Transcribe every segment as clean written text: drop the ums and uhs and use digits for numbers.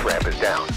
ramp is down.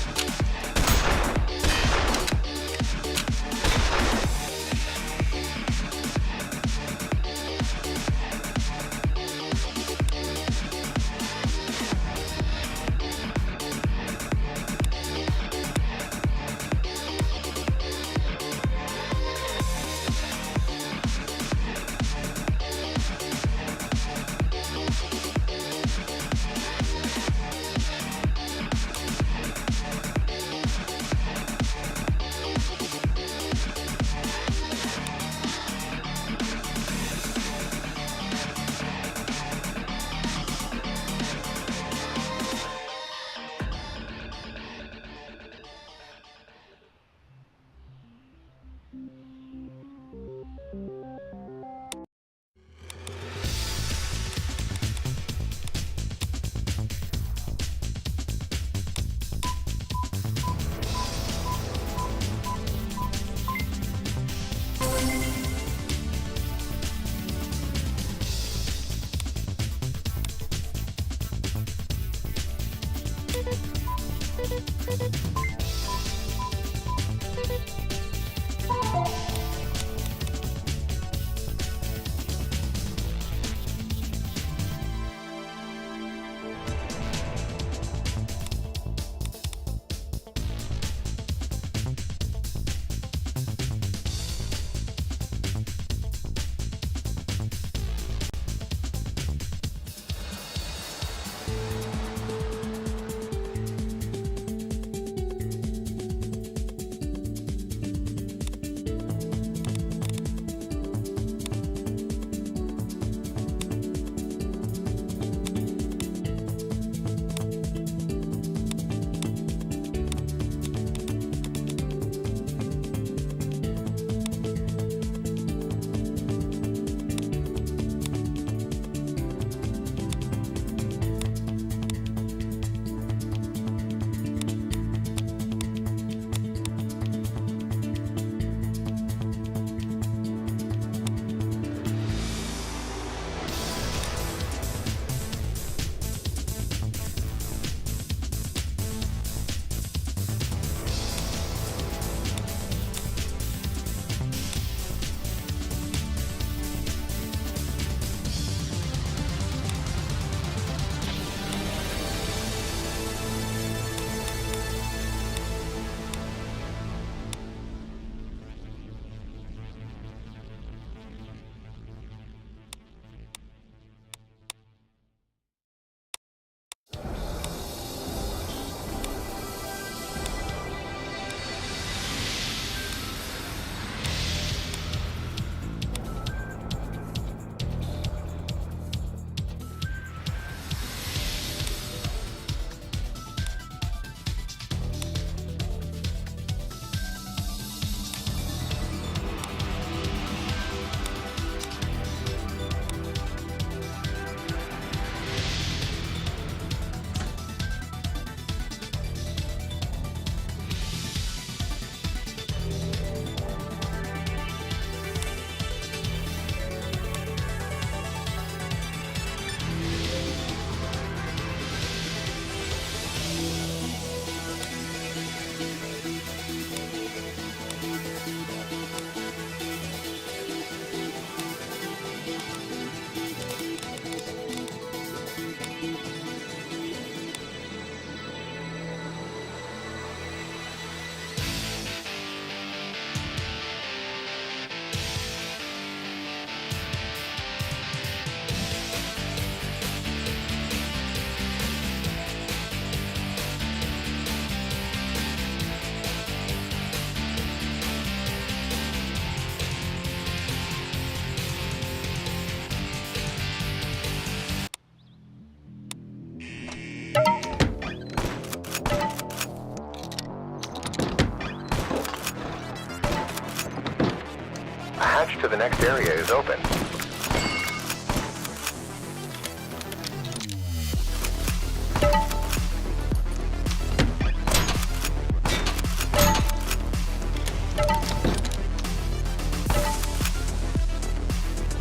to the next area is open.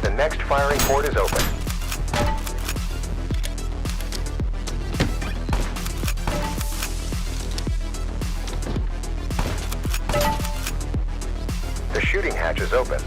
The next firing port is open. The shooting hatch is open.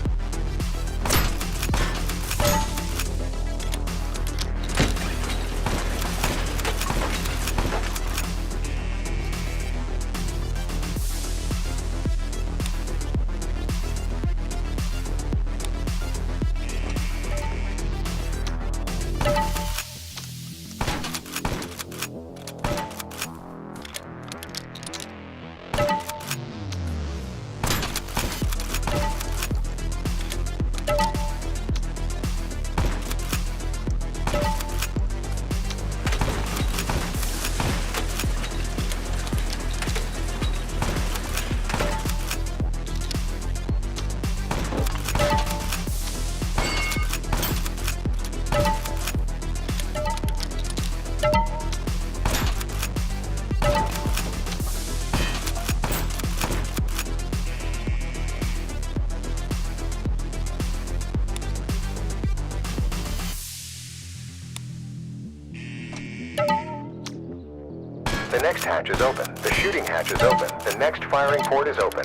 The next hatch is open. The shooting hatch is open. The next firing port is open.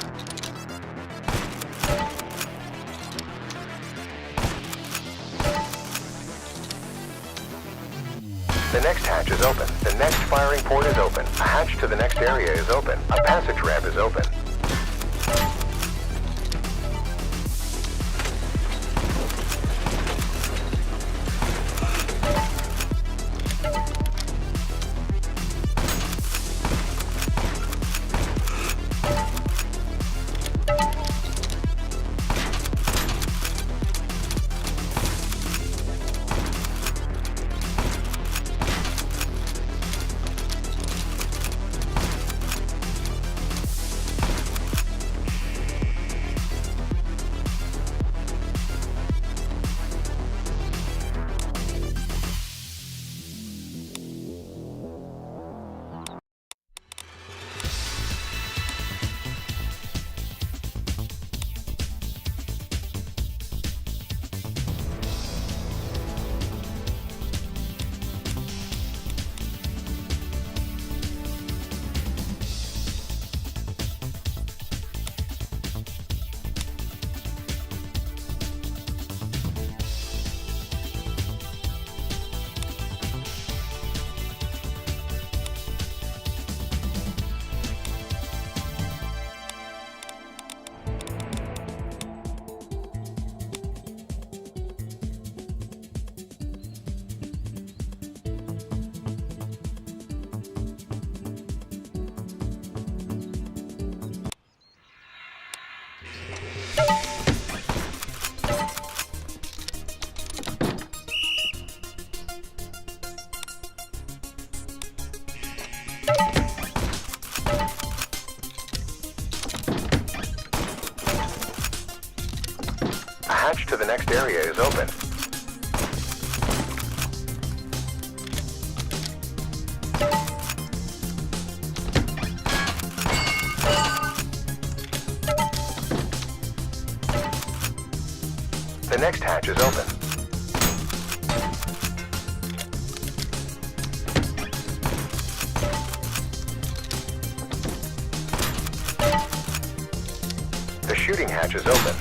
The next hatch is open. The next firing port is open. A hatch to the next area is open. A passage ramp is open. A hatch to the next area is open. The next hatch is open. The shooting hatch is open.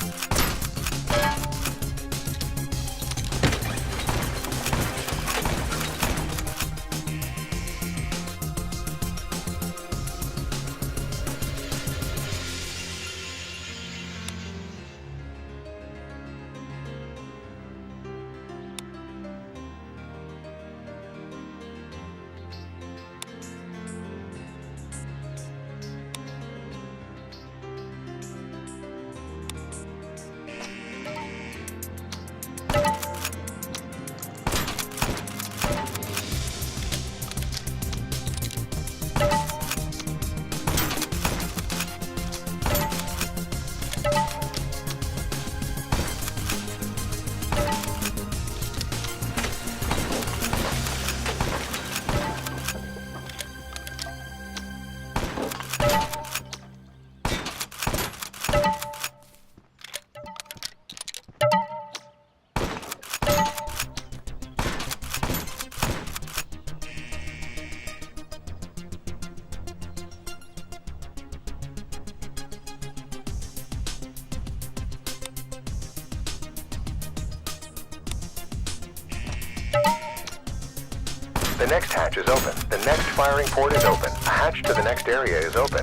The next hatch is open. The next firing port is open. A hatch to the next area is open.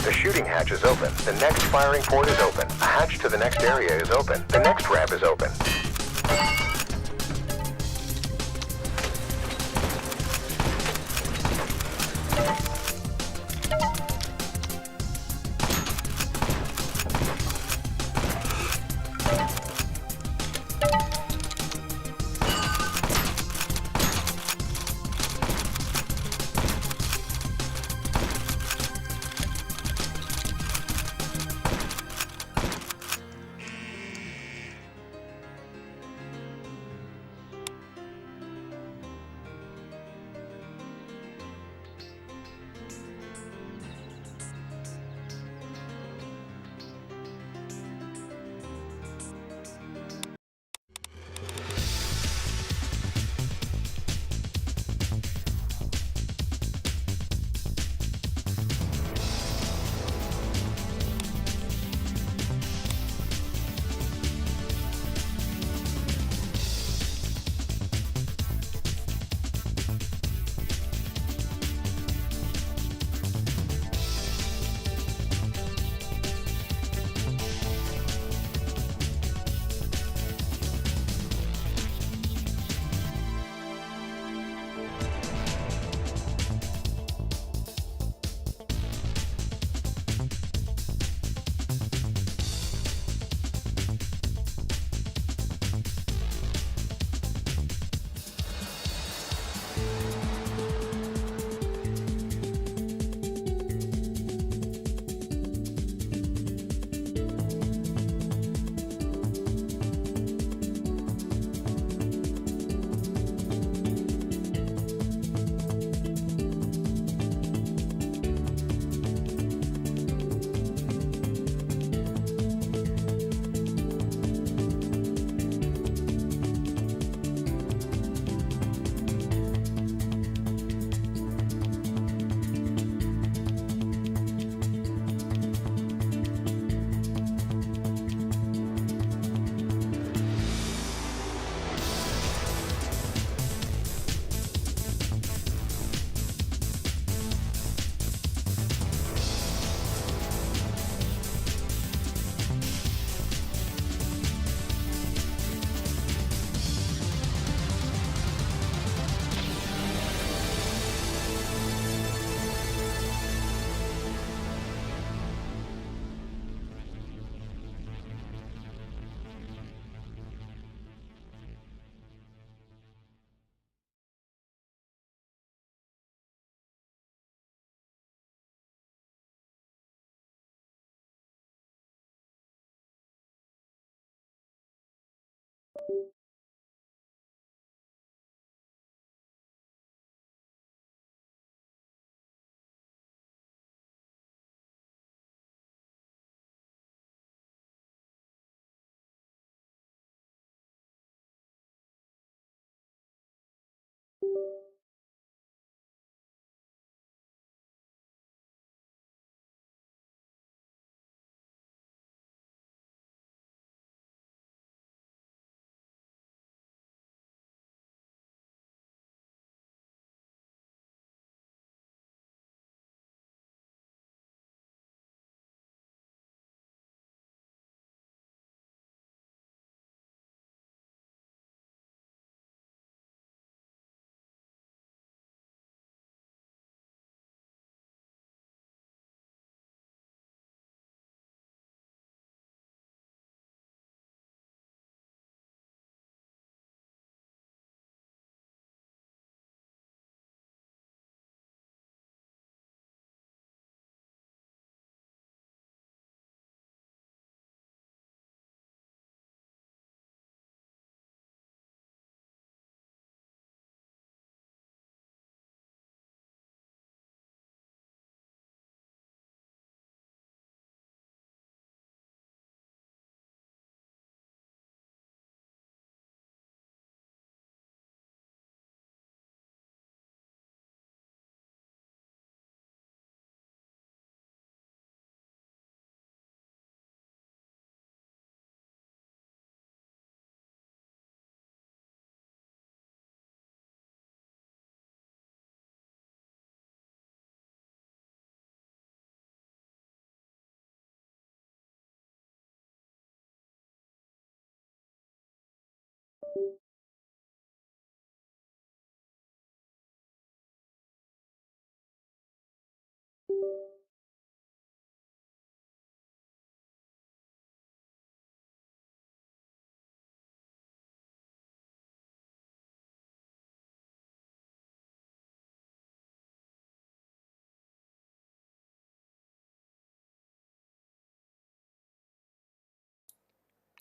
The shooting hatch is open. The next firing port is open. A hatch to the next area is open. The next ramp is open.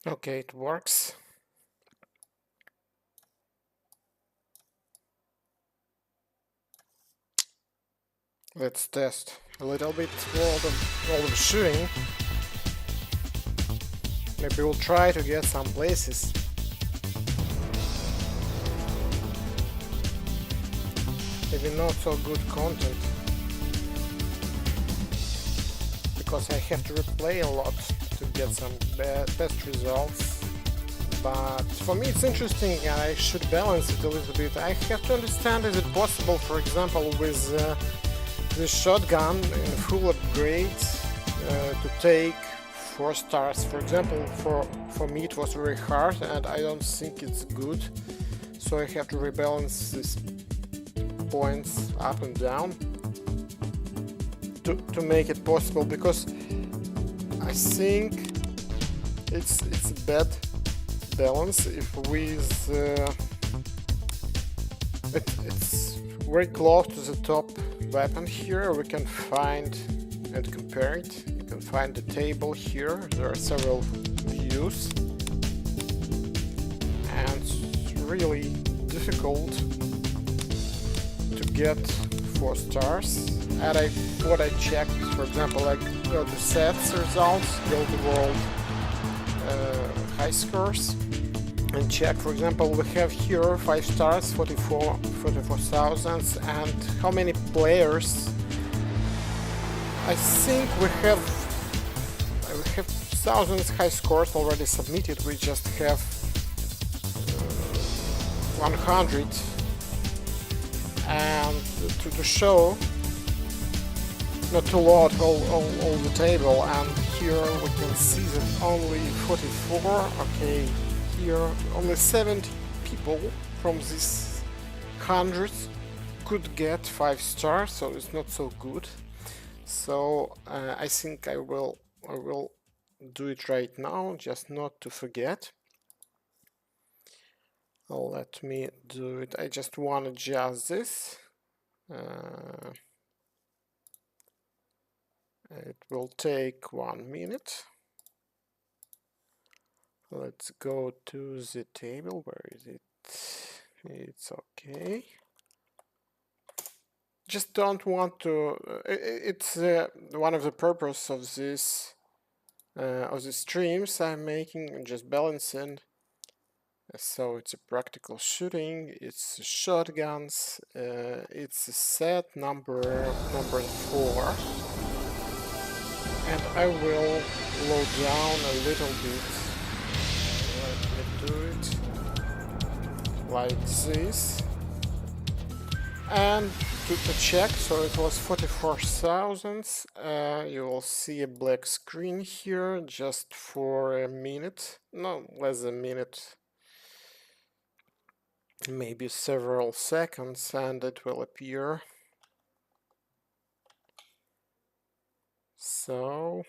Okay, it works. Let's test a little bit all the shooting. Maybe we'll try to get some places. Maybe not so good content, because I have to replay a lot to get some best results. But for me it's interesting, and I should balance it a little bit. I have to understand, is it possible, for example, with the shotgun in full upgrade to take 4 stars. For example, for me it was very hard, and I don't think it's good, so I have to rebalance these points up and down to make it possible, because I think it's a bad balance if with it's very close to the top weapon here. We can find and compare it. You can find the table here. There are several views, and it's really difficult to get 4 stars. And what I checked, for example, I go to sets results, go to world high scores, and check. For example, we have here 5 stars, 44,000, and how many players? I think we have thousands high scores already submitted. We just have 100, and to show, not to load all the table. And here we can see that only 44. Okay, here only 70 people from these hundreds could get 5 stars, so it's not so good. So I think I will do it right now, just not to forget. Let me do it. I just want to adjust this. It will take 1 minute. Let's go to the table. Where is it? It's okay. Just don't want to. It's one of the purpose of this of the streams I'm making, just balancing. So it's a practical shooting. It's shotguns. It's a set number 4, and I will load down a little bit. Let me do it like this. And to check, so it was 44,000. You will see a black screen here just for a minute, no, less than a minute, maybe several seconds, and it will appear. So,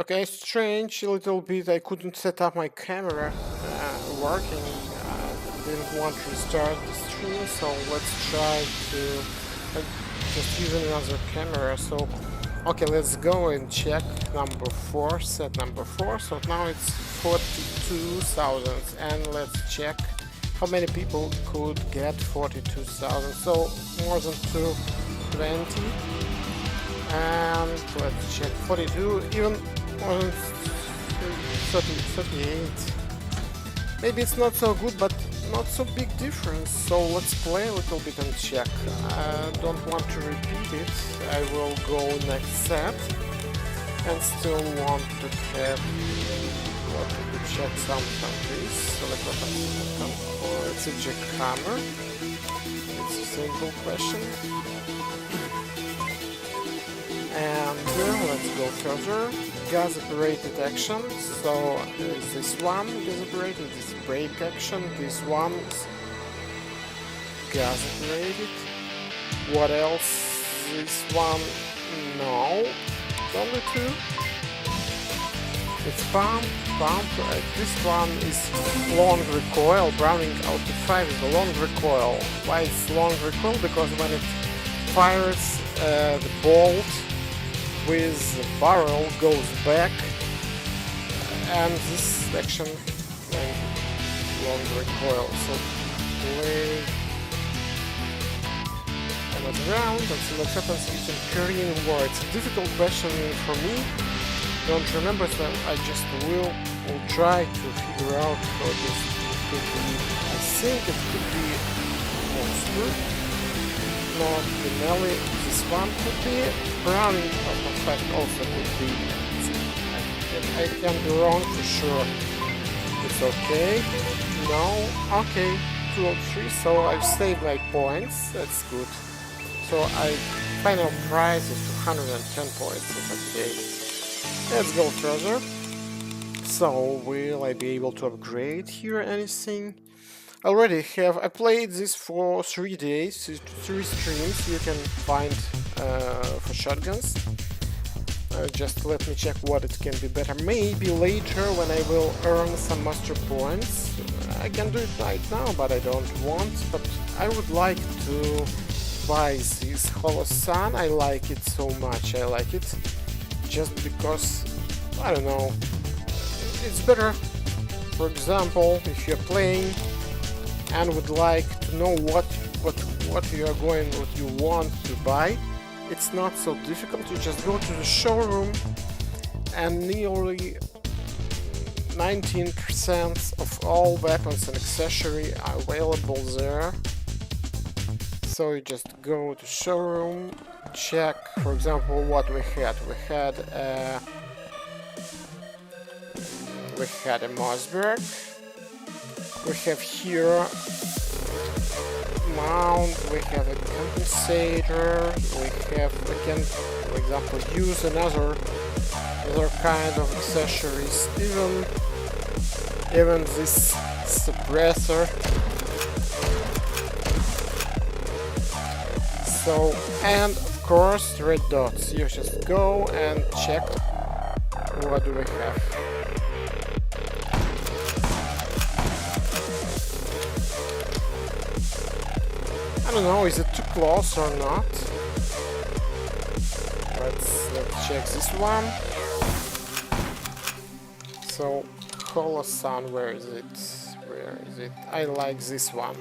okay, strange a little bit. I couldn't set up my camera working. Didn't want to restart the stream, so let's try to just use another camera. So okay, let's go and check number 4, set number 4. So now it's 42,000, and let's check how many people could get 42,000. So more than 220, and let's check 42, even more than 38. Maybe it's not so good, but not so big difference. So let's play a little bit and check. I don't want to repeat it. I will go next set, and still want to have to check some countries. Select weapon system. Oh, it's a jackhammer. It's a simple question. And let's go further. gas operated action. So this one gas operated, this brake action, this one is gas operated. What else? This one, no, only two. It's pump. This one is long recoil. Browning Auto 5 is a long recoil. Why it's long recoil? Because when it fires, the bolt with the barrel goes back, and this action long recoil. So play another round and see what happens using Korean War. It's a difficult question for me. Don't remember, so I just will try to figure out how this could be. I think it could be monster, not the melee. This one could be Browning Auto 5 also could be. I can be wrong for sure. It's okay. No, okay, 2 or 3. So I've saved my points. That's good. So final prize is 210 points. It's okay. Let's go further. So, will I be able to upgrade here anything? I played this for 3 days, 3 streams you can find for shotguns. Just let me check what it can be better. Maybe later when I will earn some master points. I can do it right now, but I don't want. But I would like to buy this Hollow Sun. I like it so much, I like it. Just because, I don't know, it's better. For example, if you're playing and would like to know what you want to buy, it's not so difficult. You just go to the showroom and nearly 19% of all weapons and accessories are available there. So you just go to showroom, check, for example, what we had. We had a Mossberg. We have here mount. We have a compensator. We can, for example, use another kind of accessories. Even this suppressor. So, and of course red dots. You just go and check what do we have. I don't know, is it too close or not? Let's check this one. So, Hollow Sun, where is it? I like this one.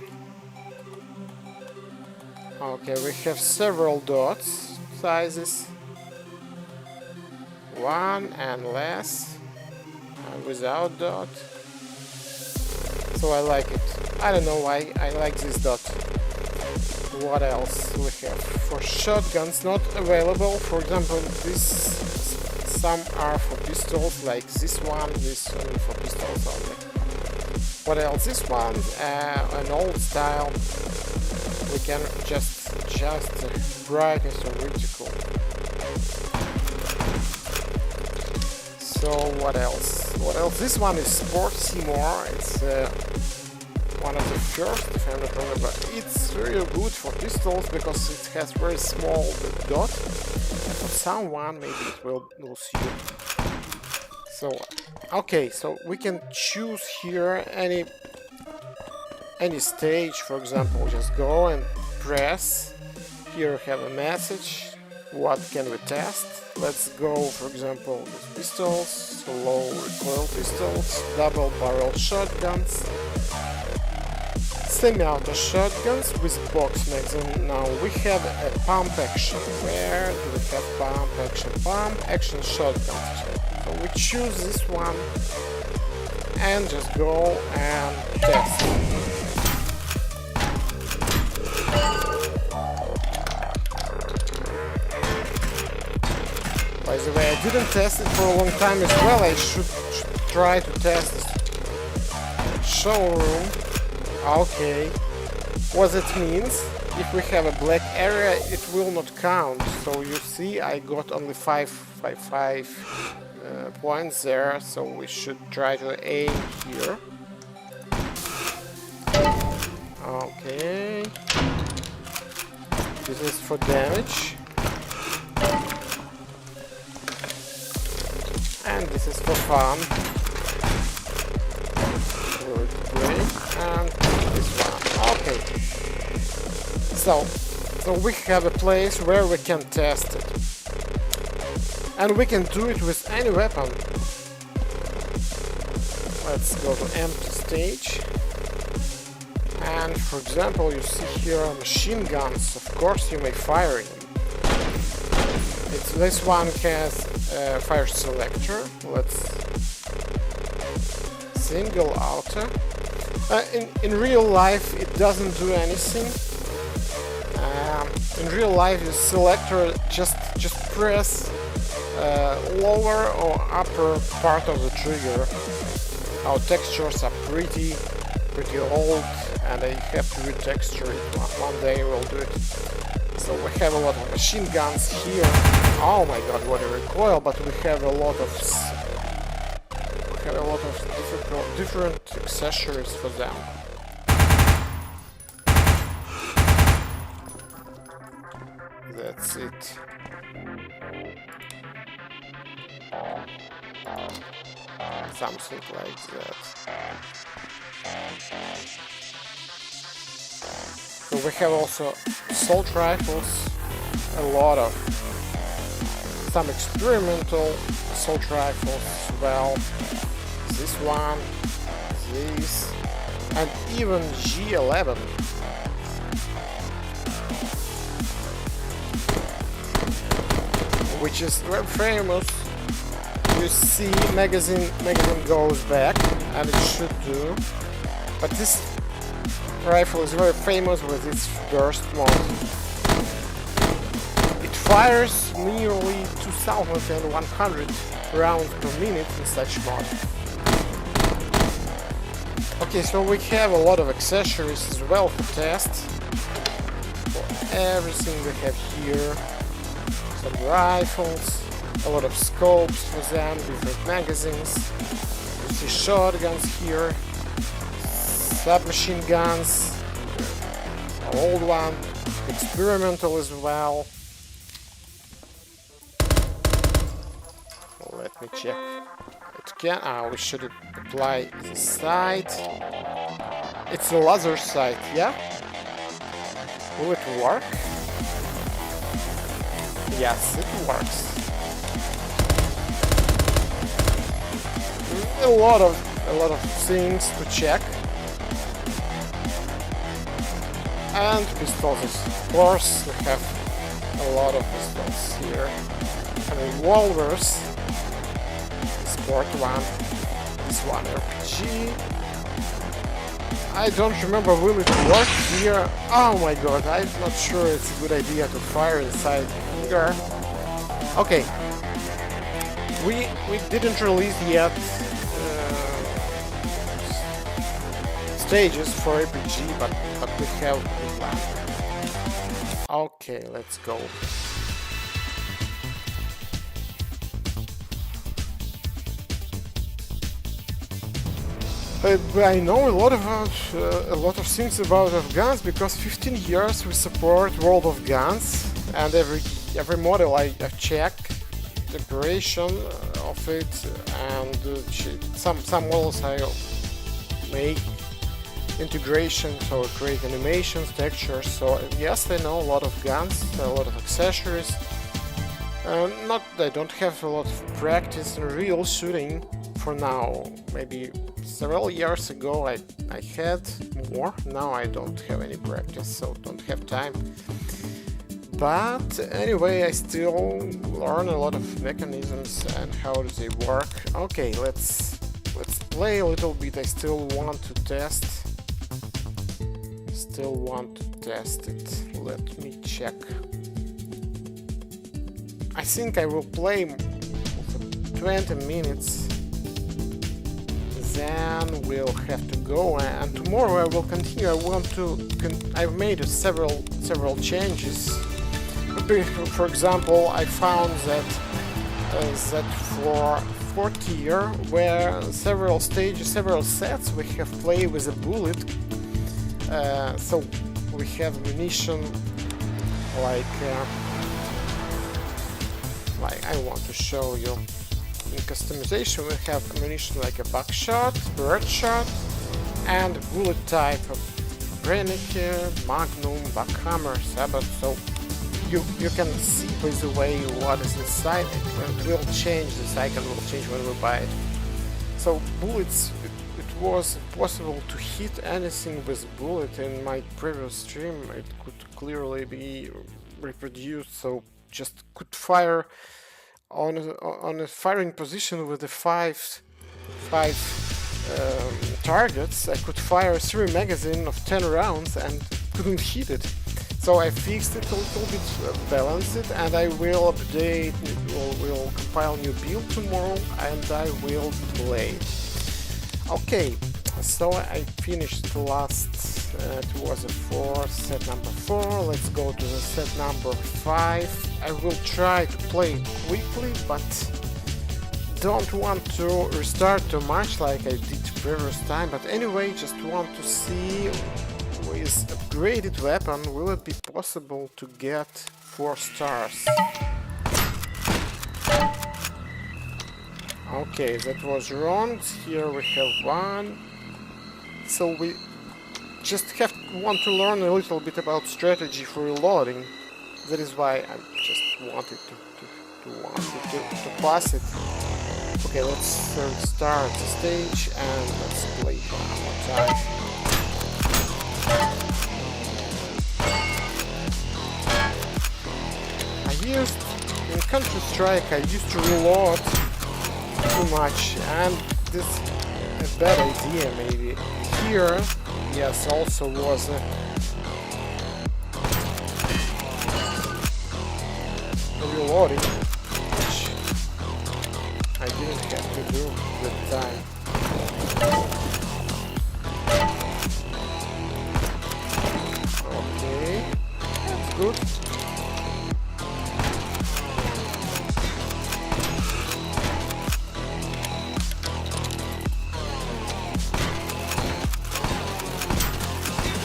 Okay, we have several dots sizes. One and less, and without dot. So I like it. I don't know why I like this dot. What else we have? For shotguns, not available. For example, some are for pistols, like this one only for pistols only. What else? This one, an old style. We can just brightness or reticle. So what else? This one is Sportsy more. It's one of the first, if I'm not wrong, but it's really good for pistols because it has very small dot. And for someone, maybe it will suit. So okay, so we can choose here any stage. For example, just go and press. Here we have a message. What can we test? Let's go, for example, with pistols, low recoil pistols, double barrel shotguns, semi-auto shotguns with box magazine. Now we have a pump action. Where do we have pump action? Pump action shotguns. So we choose this one and just go and test. By the way, I didn't test it for a long time as well. I should try to test it. Showroom. Okay. What it means, if we have a black area, it will not count. So you see, I got only 5 points there, so we should try to aim here. Okay. This is for damage. And this is for fun. Good, great. And this one. Okay. So we have a place where we can test it. And we can do it with any weapon. Let's go to empty stage. And for example, you see here machine guns. Of course you may fire them. This one has a fire selector. Let's single auto. In real life it doesn't do anything. In real life the selector just press lower or upper part of the trigger. Our textures are pretty old, and I have to retexture it. One day we'll do it. So we have a lot of machine guns here. Oh my god, what a recoil! But we have a lot of different accessories for them. That's it. Something like that. So we have also assault rifles, a lot of some experimental assault rifles as well. This one, this, and even G11. Which is very famous. You see, magazine goes back, and it should do. But this rifle is very famous with its burst mode. It fires nearly 2,100 rounds per minute in such mode. Okay, so we have a lot of accessories as well for test. For everything we have here. Some rifles, a lot of scopes for them, different magazines. You see shotguns here, submachine guns, an old one, experimental as well. Let me check. It can. We should apply the sight. It's a laser sight, yeah? Will it work? Yes, it works. A lot of things to check. And pistols, of course, we have a lot of pistols here. And revolvers. Sport one. This one RPG. I don't remember, will it work here? Oh my god, I'm not sure it's a good idea to fire inside here. Okay. We didn't release yet stages for RPG, but we have a plan. Okay, let's go. I know a lot of things about guns, because 15 years we support World of Guns, and every model I check the operation of it, and some models I make integration, so create animations, textures. So yes, I know a lot of guns, a lot of accessories. I don't have a lot of practice in real shooting for now. Maybe several years ago I had more. Now I don't have any practice, so don't have time. But anyway, I still learn a lot of mechanisms and how do they work. Okay, let's play a little bit. I still want to test it. Let me check. I think I will play for 20 minutes. Then we'll have to go, and tomorrow I will continue. I've made several changes. For example, I found that 4th tier, where several stages, several sets we have played with a bullet. So we have ammunition like I want to show you. In customization we have ammunition like a buckshot, birdshot, and bullet type of Brenniker, Magnum, Buckhammer, Sabot. So you can see by the way what is inside. It will change, this icon will change when we buy it. So bullets, it was possible to hit anything with bullet. In my previous stream it could clearly be reproduced, so just could fire on a firing position with the five targets. I could fire 3 magazines of 10 rounds and couldn't hit it. So I fixed it a little bit, balanced it, and I will update, will compile new build tomorrow, and I will play. Okay, so I finished the last, it was a 4, set number 4, let's go to the set number 5. I will try to play it quickly, but don't want to restart too much like I did previous time, but anyway, just want to see with upgraded weapon will it be possible to get 4 stars. Okay, that was wrong. Here we have 1. So we just want to learn a little bit about strategy for reloading. That is why I just wanted to pass it. Okay, let's start the stage and let's play one more time. In Counter-Strike I used to reload too much, and this is a bad idea maybe. Here, yes, also was a reloading, which I didn't have to do at the time. Okay, that's good.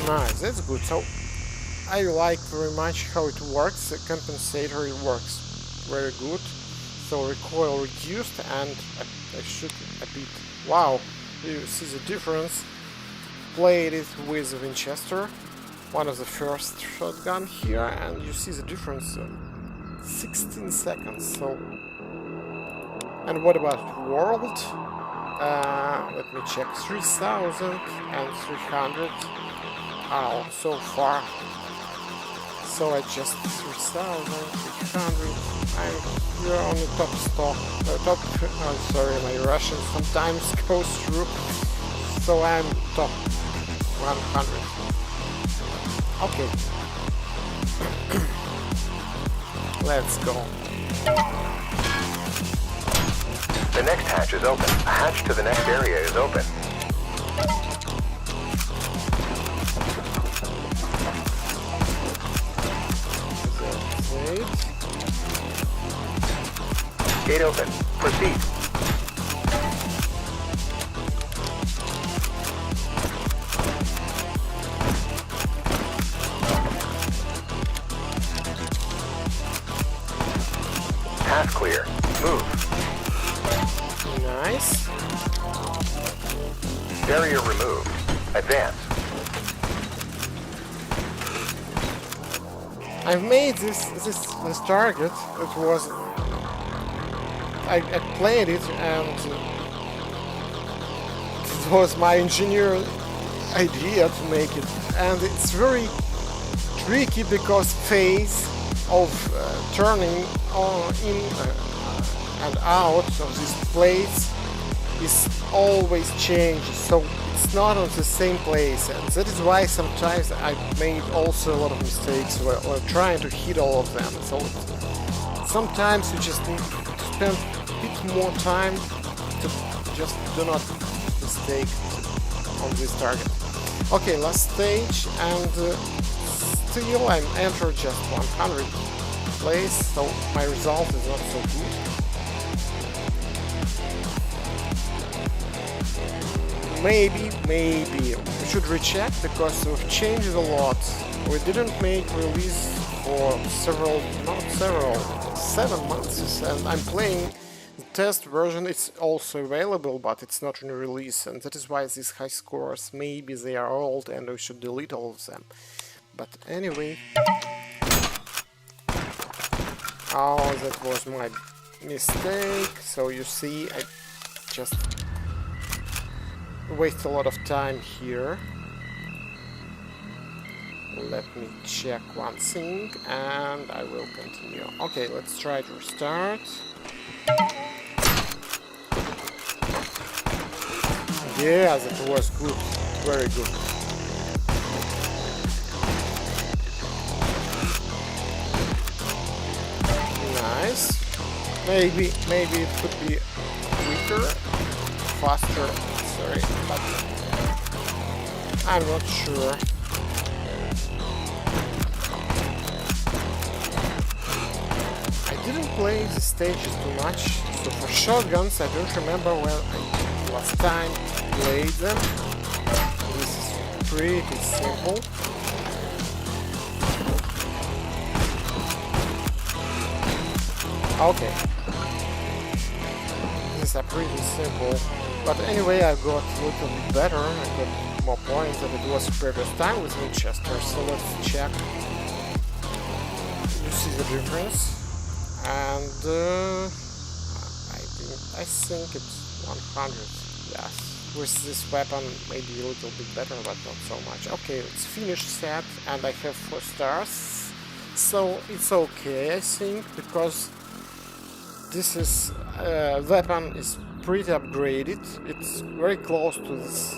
Nice, that's good. So I like very much how it works. The compensator works very good. So recoil reduced, and I shoot a bit. Wow, you see the difference. Played it with Winchester, one of the first shotgun here, and you see the difference in 16 seconds. So, and what about World? Let me check. 3,300. Oh, so far. So I just 3,300. You're on the top stock. I'm sorry, my Russian sometimes goes through. So I'm top 100. Okay. Let's go. The next hatch is open. A hatch to the next area is open. Gate open. Proceed. Path clear. Move. Nice. Barrier removed. Advance. I've made this target. It was I played it, and it was my engineer idea to make it, and it's very tricky because phase of turning in and out of these plates is always changed, so it's not on the same place, and that is why sometimes I made also a lot of mistakes while trying to hit all of them. So sometimes you just need to spend a bit more time to just do not mistake on this target. Okay, last stage, and still I'm entered just 100 place, so my result is not so good. maybe we should recheck because we've changed a lot. We didn't make release for not several, 7 months, and I'm playing the test version. It's also available, but it's not in release, and that is why these high scores, maybe they are old and we should delete all of them. But anyway, oh, that was my mistake. So you see, I just waste a lot of time here. Let me check one thing and I will continue. Okay, let's try to restart. Yeah, that was good. Very good. Nice. Maybe it could be quicker, faster, sorry, but I'm not sure. I didn't play the stages too much, so for shotguns I don't remember when I last time played them. This is pretty simple. Okay. These are pretty simple. But anyway, I got a little bit better. I got more points than it was previous time with Winchester. So let's check. You see the difference. And I think it's 100. Yes. With this weapon, maybe a little bit better, but not so much. Okay, let's finish set, and I have 4 stars. So it's okay, I think, because this is weapon is pretty upgraded. It's very close to this,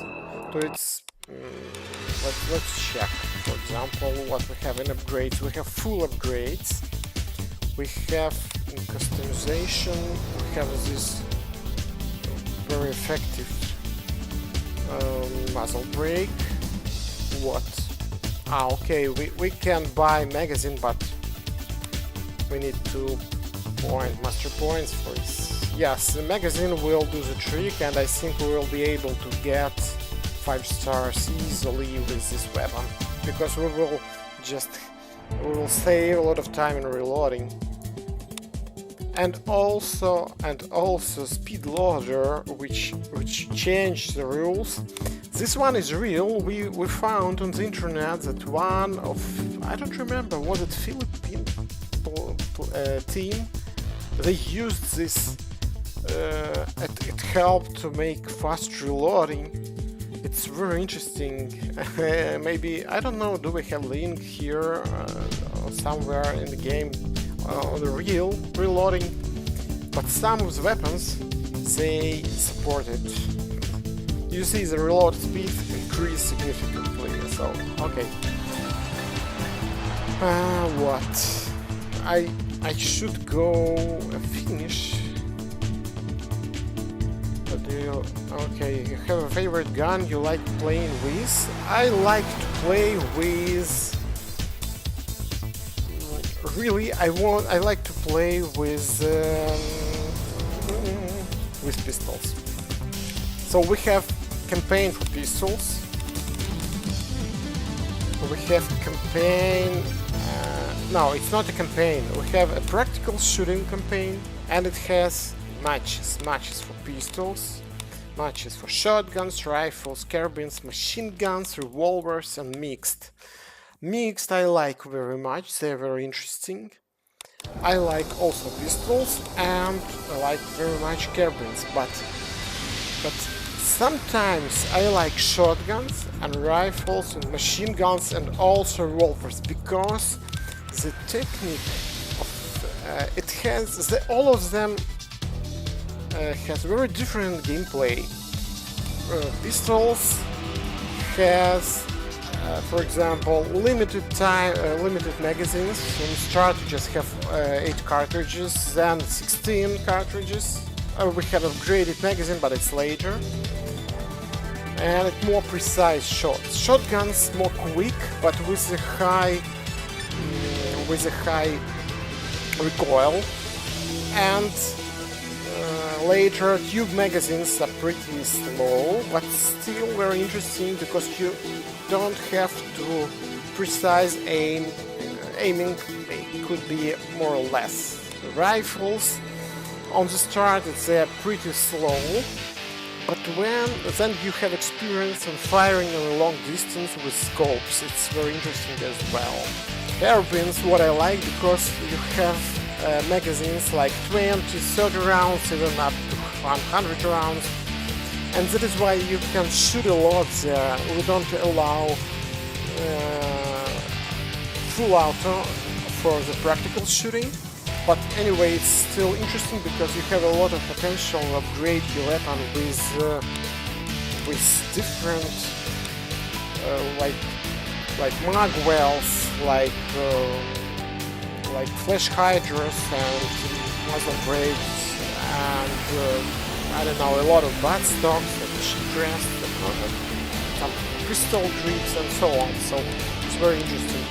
to its. Let's check. For example, what we have in upgrades. We have full upgrades. We have in customization. We have this very effective muzzle brake. What? Okay. We can buy magazine, but we need to master points for this. Yes, the magazine will do the trick, and I think we will be able to get 5 stars easily with this weapon, because we will save a lot of time in reloading. And also speed loader, which changed the rules. This one is real. We found on the internet that one of, I don't remember, was it Philippine team? They used this. It helped to make fast reloading. It's very interesting. Maybe, I don't know, do we have link here or somewhere in the game on the real reloading? But some of the weapons, they support it. You see the reload speed increase significantly. So okay. What? I should go finish. Okay, you have a favorite gun you like playing with? I like to play with. Really, I like to play with pistols. So we have campaign for pistols. We have campaign. No, it's not a campaign. We have a practical shooting campaign, and it has matches for pistols, matches for shotguns, rifles, carbines, machine guns, revolvers, and mixed. Mixed I like very much, they're very interesting. I like also pistols, and I like very much carbines, but sometimes I like shotguns and rifles and machine guns and also revolvers, because the technique of it has all of them has very different gameplay. Pistols has, for example, limited magazines. In start, you just have 8 cartridges, then 16 cartridges. We have upgraded magazine, but it's later, and it's more precise shots. Shotguns more quick, but with a high recoil, and Later, tube magazines are pretty slow, but still very interesting because you don't have to precise aiming. It could be more or less. Rifles, on the start, they're pretty slow, but then you have experience in firing on a long distance with scopes. It's very interesting as well. Carbines, what I like, because you have magazines like 20, 30 rounds, even up to 100 rounds, and that is why you can shoot a lot there. We don't allow full auto for the practical shooting, but anyway, it's still interesting because you have a lot of potential to upgrade your weapon with different like mag wells, like flash hydras and muzzle brakes, and I don't know, a lot of butt stocks and cheap rest, some crystal drips and so on. So it's very interesting.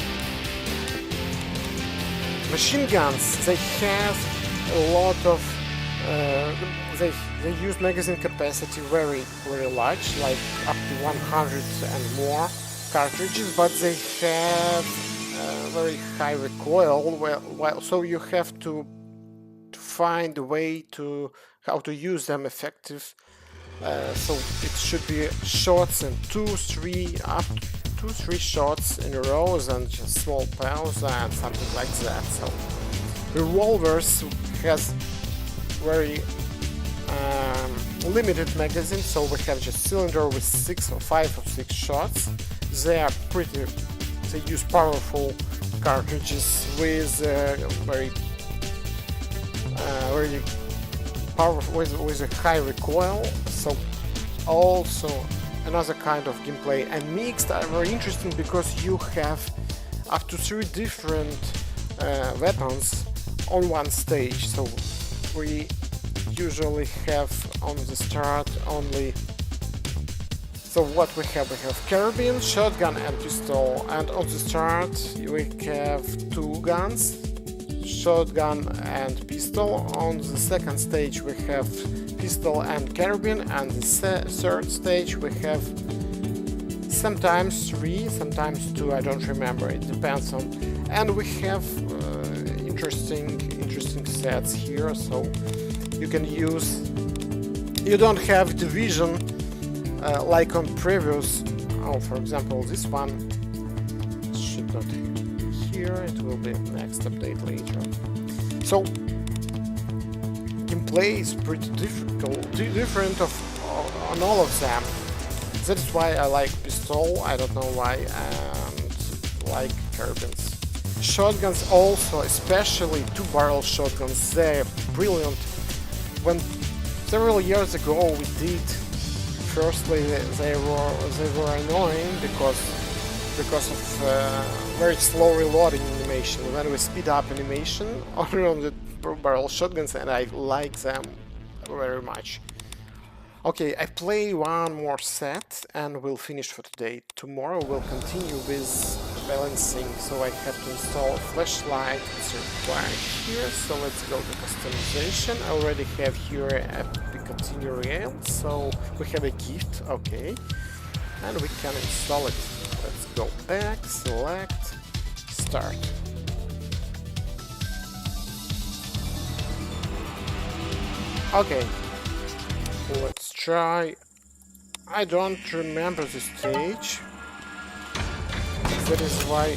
Machine guns, they have a lot of they use magazine capacity very large, like up to 100 and more cartridges, but they have very high recoil, so you have to find a way to how to use them effective. So it should be shots in 2-3 shots in a row, and just small pause and something like that. So revolvers has very limited magazine, so we have just cylinder with 5 or 6 shots. They are pretty. They use powerful cartridges with very powerful with a high recoil. So also another kind of gameplay. And mixed are very interesting because you have up to 3 different weapons on one stage. So we usually have on the start only. So what we have carabine, shotgun and pistol, and on the start we have 2 guns, shotgun and pistol. On the second stage we have pistol and carabine, and the third stage we have sometimes 3, sometimes 2, I don't remember, it depends on. And we have interesting sets here, so you can use, you don't have division like on previous, for example this one should not be here, it will be next update later. So gameplay is pretty different on all of them. That's why I like pistol, I don't know why, and like carbines. Shotguns also, especially 2-barrel shotguns, they're brilliant. When several years ago we did, firstly they were annoying because of very slow reloading animation. When we speed up animation on the barrel shotguns, and I like them very much. Okay, I play one more set and we'll finish for today. Tomorrow we'll continue with balancing, so I have to install a flashlight. It's required here, so let's go to customization. I already have here a Picatinny rail, so we have a gift, okay, and we can install it. Let's go back, select, start. Okay, let's try. I don't remember the stage. That is why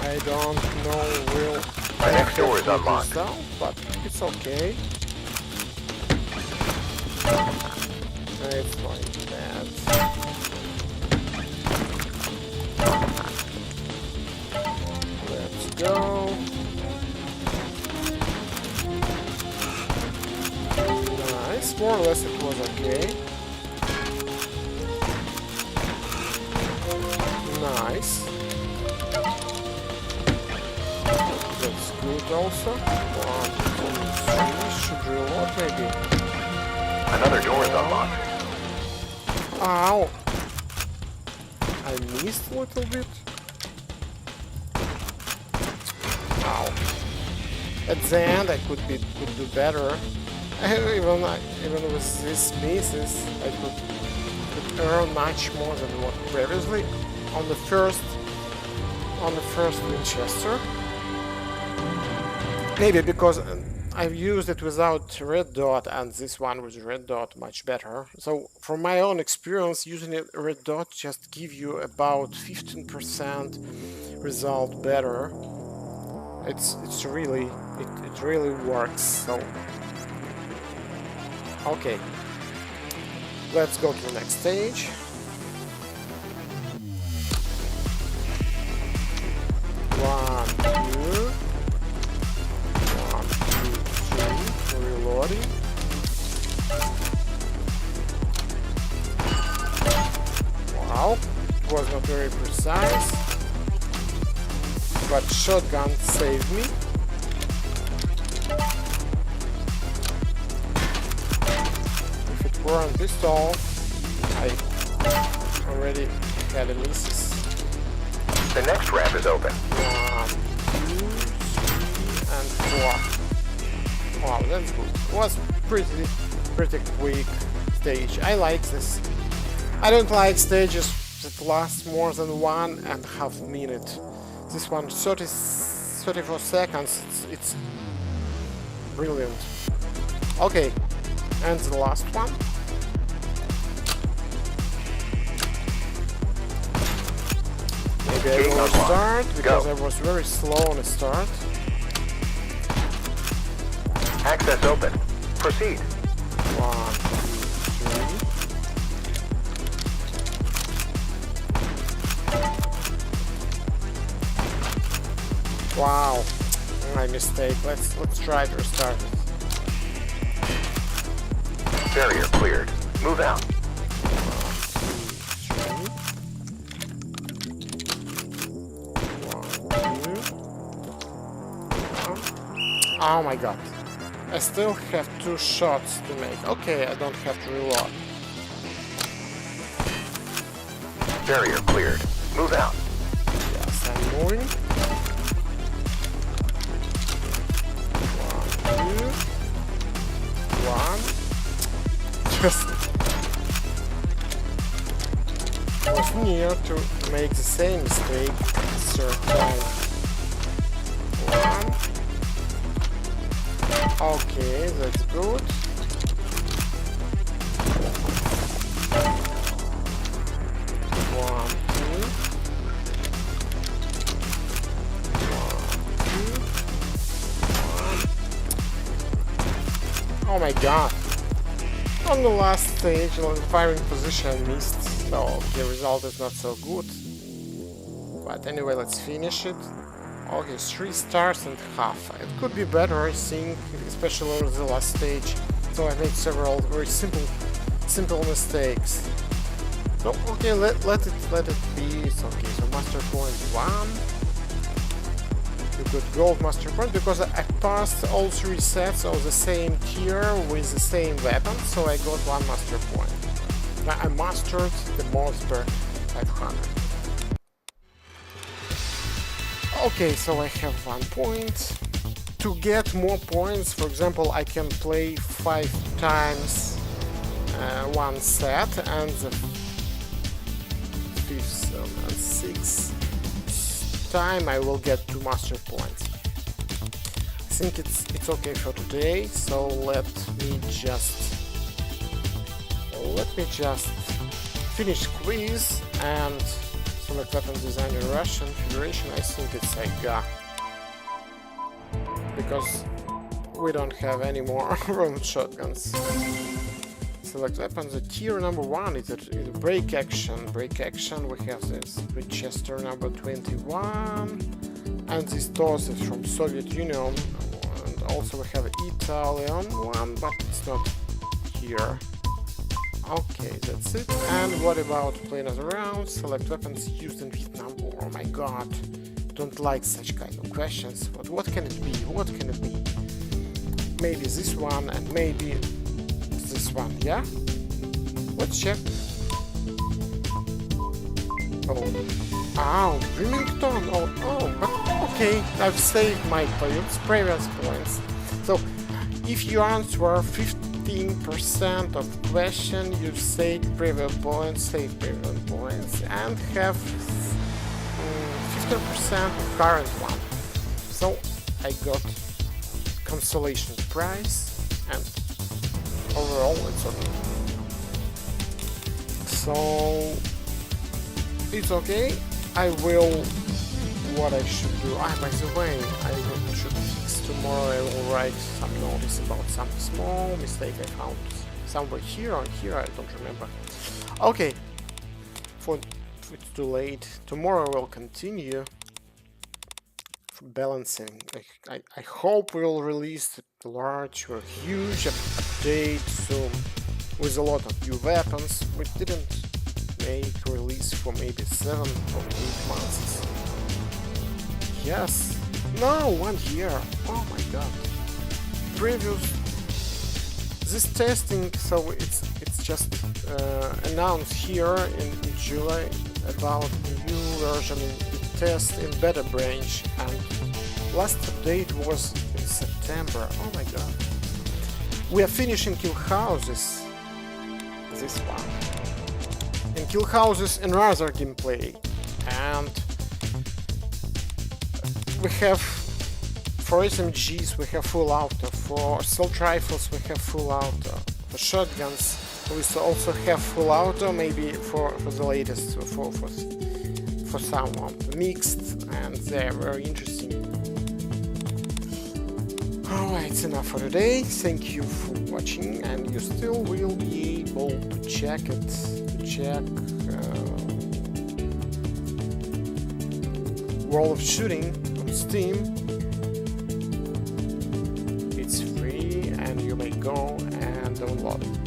I don't know real. The next door is unlocked. But it's okay. It's like that. Let's go. Nice, more or less it was okay. Nice. That's good also. 1, 2, 3. Should reload maybe. Another door is unlocked. Ow! I missed a little bit. Ow. At the end I could do better. Even with these pieces, I could earn much more than what previously on the first Winchester. Maybe because I've used it without red dot, and this one with red dot much better. So from my own experience, using a red dot just give you about 15% result better. It really works. So okay, let's go to the next stage. One, two. Reloading. Wow, it was not very precise, but shotgun saved me. If it weren't pistol, I already had a misses. The next ramp is open. 1, 2, 3, and 4. Wow, that's good. It was pretty quick stage. I like this. I don't like stages that last more than 1.5 minutes. This one 34 seconds. It's brilliant. Okay, and the last one. Maybe I will start because I was very slow on the start. Access open. Proceed. 1, 2, 3. Wow, my mistake. Let's try to restart it. Barrier cleared. Move out. 1, 2. Oh my god. I still have 2 shots to make. Okay, I don't have to reload. Barrier cleared. Move out. Yes, I'm moving. 1, 2. 1. Just was near to make the same mistake third time. 1. Okay, that's good. 1, 2. 1, 2. 1. Oh my god. On the last stage, on the firing position, I missed, so the result is not so good. But anyway, let's finish it. Okay, 3 stars and half. It could be better, I think, especially on the last stage. So I made several very simple mistakes. So okay, let it be. It's okay. So master point 1. You got gold master point because I passed all 3 sets of the same tier with the same weapon, so I got 1 master point. I mastered the Mossberg 500. Okay, so I have 1 point. To get more points, for example, I can play 5 times 1 set, and the 5th and 6th time I will get 2 master points. I think it's okay for today, so let me just finish quiz and select weapon design in Russian Federation. I think it's Saiga, because we don't have any more round shotguns. Select weapons. The tier number 1 is a break action. Break action. We have this Winchester number 21, and this Tos is from Soviet Union, and also we have an Italian one, but it's not here. Okay, that's it. And what about playing as a round? Select weapons used in Vietnam War. Oh my god, don't like such kind of questions. But what can it be? What can it be? Maybe this one and maybe this one, yeah? Let's check. Oh, Remington. Oh, but okay, I've saved my previous points. So If you answer 15% of question, you save previous points, and have 15% of current one. So I got consolation prize, and overall it's okay. So it's okay. I will. What I should do? By the way, should fix tomorrow. I will write some notice about some small mistake I found somewhere here or here. I don't remember. Okay. It's too late. Tomorrow we'll continue balancing. I hope we'll release a large or huge update soon with a lot of new weapons. We didn't make release for maybe 7 or 8 months. Yes. No, 1 year. Oh my god. This testing, so it's just announced here in July about the new version in test in beta branch, and last update was in September. Oh my god. We are finishing kill houses. This one. In kill houses another gameplay, and we have for SMGs we have full auto, for assault rifles we have full auto, for shotguns we also have full auto, maybe for the latest, for someone mixed, and they're very interesting. Alright, it's enough for today. Thank you for watching, and you still will be able to check World of Shooting on Steam. It's free and you may go and download it.